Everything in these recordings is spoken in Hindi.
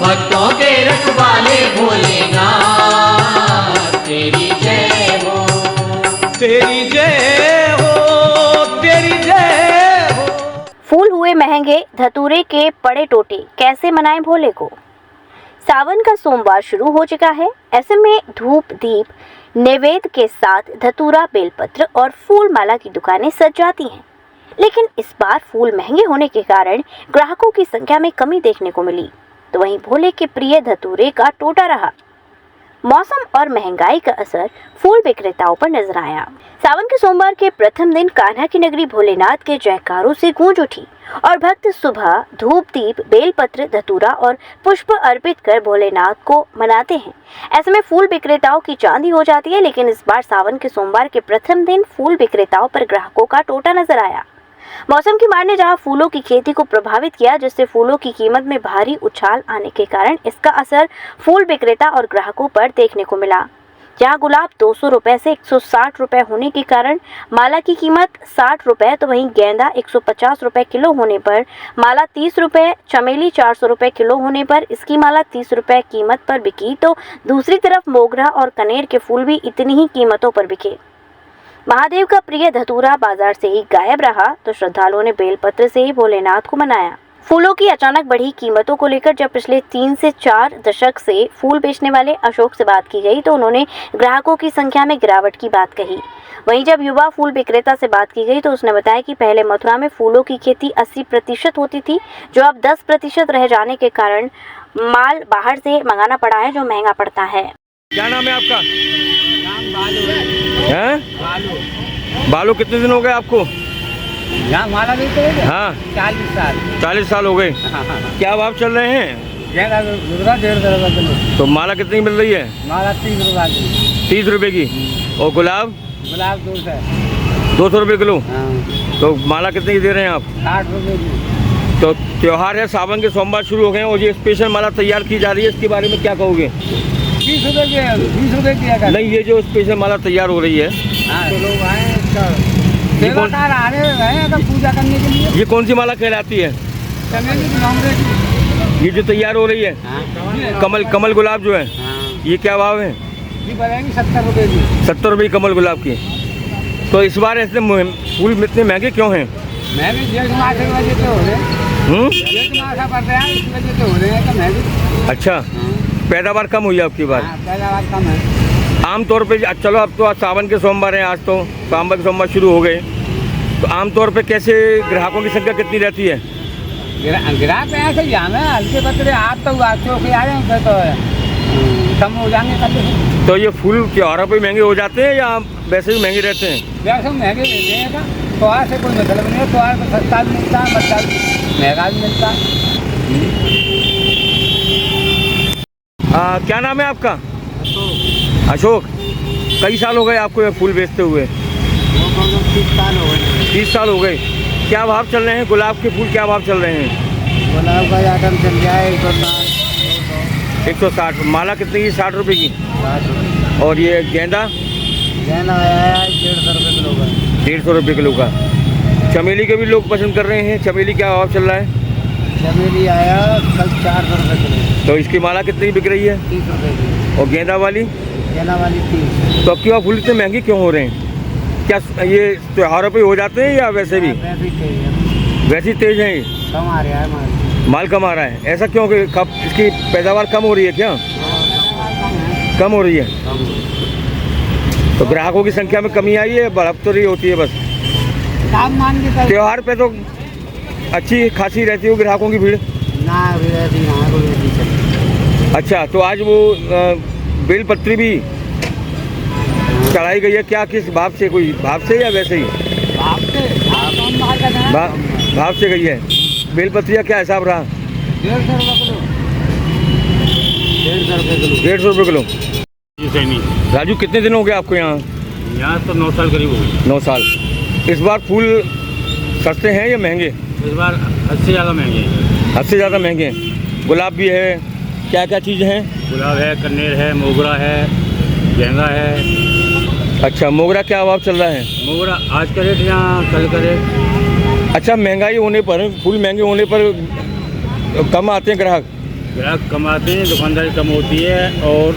भक्तों के रखवाले भोलेनाथ, तेरी जय हो, तेरी जय हो, तेरी जय हो। फूल हुए महंगे, धतूरे के पड़े टोटे, कैसे मनाएं भोले को। सावन का सोमवार शुरू हो चुका है। ऐसे में धूप दीप नैवेद्य के साथ धतूरा, बेलपत्र और फूल माला की दुकानें सज जाती हैं। लेकिन इस बार फूल महंगे होने के कारण ग्राहकों की संख्या में कमी देखने को मिली, तो वहीं भोले के प्रिय धतूरे का टोटा रहा। मौसम और महंगाई का असर फूल विक्रेताओं पर नजर आया। सावन के सोमवार के प्रथम दिन कान्हा की नगरी भोलेनाथ के जयकारों से गूंज उठी और भक्त सुबह धूप दीप, बेलपत्र, धतूरा और पुष्प अर्पित कर भोलेनाथ को मनाते हैं। ऐसे में फूल विक्रेताओं की चांदी हो जाती है। लेकिन इस बार सावन के सोमवार के प्रथम दिन फूल विक्रेताओं पर ग्राहकों का टोटा नजर आया। मौसम की मार ने जहां फूलों की खेती को प्रभावित किया, जिससे फूलों की कीमत में भारी उछाल आने के कारण इसका असर फूल विक्रेता और ग्राहकों पर देखने को मिला। जहां गुलाब 200 रुपए से 160 रुपए होने के कारण माला की कीमत 60 रुपए, तो वहीं गेंदा 150 रुपए किलो होने पर माला 30 रुपए, चमेली 400 रुपए किलो होने पर इसकी माला 30 रुपए कीमत पर बिकी। तो दूसरी तरफ मोगरा और कनेर के फूल भी इतनी ही कीमतों पर बिके। महादेव का प्रिय धतूरा बाजार से ही गायब रहा, तो श्रद्धालुओं ने बेलपत्र से ही भोलेनाथ को मनाया। फूलों की अचानक बढ़ी कीमतों को लेकर जब पिछले 3 से 4 दशक से फूल बेचने वाले अशोक से बात की गई, तो उन्होंने ग्राहकों की संख्या में गिरावट की बात कही। वहीं जब युवा फूल विक्रेता से बात की गई, तो उसने बताया कि पहले मथुरा में फूलों की खेती 80% होती थी, जो अब 10% रह जाने के कारण माल बाहर से मंगाना पड़ा है, जो महंगा पड़ता है। क्या नाम है आपका? नाम बालू हैं? बालू। बालू, कितने दिन हो गए आपको यहाँ माला बेचते हैं? हाँ, 40 साल। 40 साल हो गए। हाँ। क्या भाव चल रहे हैं? गेंदा 150 रुपये किलो। तो माला कितनी मिल रही है? माला 30 रुपये किलो। 30 रुपए की। और गुलाब? गुलाब 200। 200 रुपये किलो। हाँ। तो माला कितनी की दे रहे हैं आप? 60 रुपये की। तो त्योहार है, सावन के सोमवार शुरू हो गए हैं और ये स्पेशल माला तैयार की जा रही है, इसके बारे में क्या कहोगे? 20 रुपये की है, 20 रुपये की है। नहीं, ये जो स्पेशल माला तैयार हो रही है, हाँ, तो लोग आए सेवादार आ रहे हैं तो पूजा करने के लिए। ये कौन सी माला कहलाती है? चमेली की, कांग्रेस की। ये जो तैयार हो रही है, हाँ। कमल गुलाब जो है, हाँ। ये क्या भाव है? ये बढ़ेगी 70 रुपये की। 70 रुपये की कमल गुलाब की। तो इस बार ऐसे फूल इतने महंगे क्यों हैं? मैं भी 1.5 माह की वजह से हो रहे हैं। 1.5 माह का पड़ रहा है, इस वजह से हो रहे हैं तो महंगे। अच्छा, पैदावार कम हुई है आपकी बार? हाँ, पैदावार कम है। आमतौर पे चलो, अब तो आज सावन के सोमवार हैं, आज तो सावन के सोमवार शुरू हो गए, तो आमतौर पे कैसे ग्राहकों की संख्या कितनी रहती है? ग्राहक ऐसे ही हमें हल्के पतले आप तो चौके आ रहे हैं तो कम हो जाएंगे कभी। तो ये फूल त्योहारों पे महंगे हो जाते हैं या वैसे भी महंगे रहते हैं? वैसे महंगे रहते हैं का, त्योहार से कोई मतलब नहीं है। त्योहार को सस्ता भी मिलता है, मस्ता भी महंगा भी मिलता है। क्या नाम है आपका? अशोक। कई साल हो गए आपको ये फूल बेचते हुए? 30 साल हो गए। 30 साल हो गए। क्या भाव चल रहे हैं गुलाब के फूल, क्या भाव चल रहे हैं? गुलाब का आइटम चल गया है 160। माला कितनी की? 60 रुपये की। 60 रुपये। और ये गेंदा? गेंदा आया है 150 रुपये किलो का। 150 रुपये किलो का। चमेली के भी लोग पसंद कर रहे हैं, चमेली क्या भाव चल रहा है? चमेली आया कल 400 रुपये किलो। तो इसकी माला कितनी बिक रही है? 30 रुपये की। और गेंदा वाली? गेंदा वाली 30। तो अब क्या फूल इतने महंगे क्यों हो रहे हैं? क्या ये त्योहारों पे हो जाते हैं या वैसे भी? वैसे ही तेज हैं, कम आ रहा है माल कम आ रहा है। ऐसा क्यों कि कब इसकी पैदावार कम हो रही है क्या? कम हो रही है। तो ग्राहकों की संख्या में कमी आई है, बढ़ोतरी होती है बस। त्योहार पे तो अच्छी खासी रहती है ग्राहकों की भीड़ ना। अच्छा, तो आज वो बेलपत्री भी चढ़ाई गई है क्या? किस भाव से? कोई भाव से या वैसे ही? भाव से गई है। बेलपत्रिया क्या हिसाब रहा? 150 रुपये किलो। राजू, कितने दिन हो गए आपको यहाँ? यहाँ तो 9 साल करीब हो गए। 9 साल। इस बार फूल सस्ते हैं या महंगे? इस बार 80 से ज़्यादा महंगे हैं। 80 से ज़्यादा महंगे हैं। गुलाब भी है, क्या क्या चीज़ें हैं? गुलाब है, कन्नेर है, मोगरा है, गेंदा है। अच्छा, मोगरा क्या भाव चल रहा है? मोगरा आज का रेट यहाँ कल का रेट। अच्छा, महंगाई होने पर, फूल महंगे होने पर कम आते हैं ग्राहक? ग्राहक कम आते हैं, दुकानदारी कम होती है और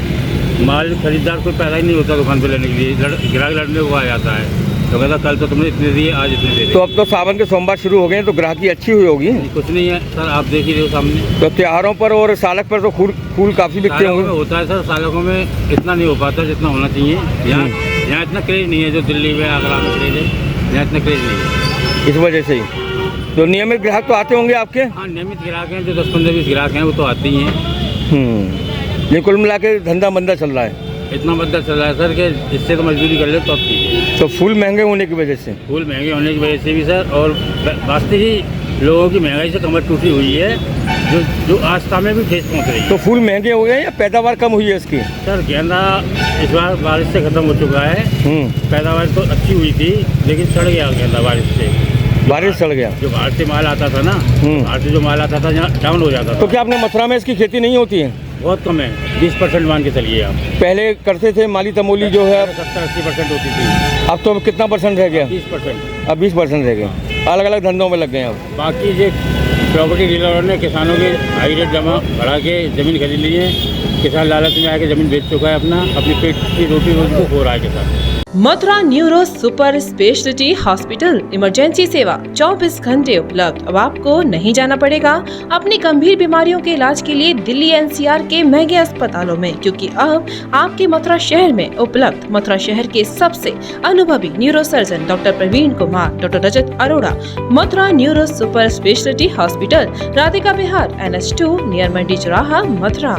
माल खरीदार कोई पैदा ही नहीं होता दुकान पे लेने के लिए। ग्राहक लड़ने को आ जाता है, तो कहता कल तो तुमने इतने दिए, आज इतने दे तो अब तो सावन के सोमवार शुरू हो गए हैं, तो ग्राहकी अच्छी हुई होगी। कुछ नहीं है सर, आप देख ही रहे हो सामने। तो त्योहारों पर और सालक पर तो फूल काफ़ी बिकते सालकों में होंगे। होता है सर, सालकों में इतना नहीं हो पाता जितना होना चाहिए। यहाँ इतना क्रेज नहीं है जो दिल्ली में आगरा में क्रेज है, यहाँ इतना क्रेज नहीं है। इस वजह से ही तो नियमित ग्राहक तो आते होंगे आपके। हाँ, नियमित ग्राहक हैं, जो 10-15-20 ग्राहक हैं वो तो आते ही हैं। ये कुल मिला के धंधा मंदा चल रहा है। इतना बदल चल रहा है सर कि इससे तो मजदूरी कर ले तो अब ठीक है। तो फूल महंगे होने की वजह से। फूल महंगे होने की वजह से भी सर, और वास्तविक ही लोगों की महंगाई से कमर टूटी हुई है, जो आस्था में भी ठेस पहुँच रही है। तो फूल महंगे हो गए या पैदावार कम हुई है इसकी। सर गेंदा इस बार बारिश से ख़त्म हो चुका है। पैदावार तो अच्छी हुई थी, लेकिन सड़ गया गेंदा बारिश से। बारिश सड़ गया। जो बाहर से माल आता था ना, बाहर से जो माल आता था यहाँ डाउन हो जाता था। तो क्या अपने मथुरा में इसकी खेती नहीं होती है। बहुत कम है, 20% मान के चलिए आप। पहले करते थे माली तमोली जो है, 70-80% होती थी। अब तो कितना परसेंट रह गया। 20%। अब 20% रह गया। अलग अलग धंधों में लग गए हैं अब। बाकी जो प्रॉपर्टी डीलरों ने किसानों के हाई रेट जमा बढ़ा के ज़मीन खरीद ली है। किसान लालच में आके ज़मीन बेच चुका है, अपनी पेट की रोटी को खो रहा है किसान। Mathura neuro super speciality hospital emergency सेवा 24 घंटे उपलब्ध। अब आपको नहीं जाना पड़ेगा अपनी गंभीर बीमारियों के इलाज के लिए दिल्ली NCR के महंगे अस्पतालों में, क्योंकि अब आपके मथुरा शहर में उपलब्ध मथुरा शहर के सबसे अनुभवी neuro surgeon doctor Praveen Kumar, doctor Rajat Arora. Mathura neuro super speciality hospital, Radhika Vihar, NH2 near Mandi Chauraha, Mathura.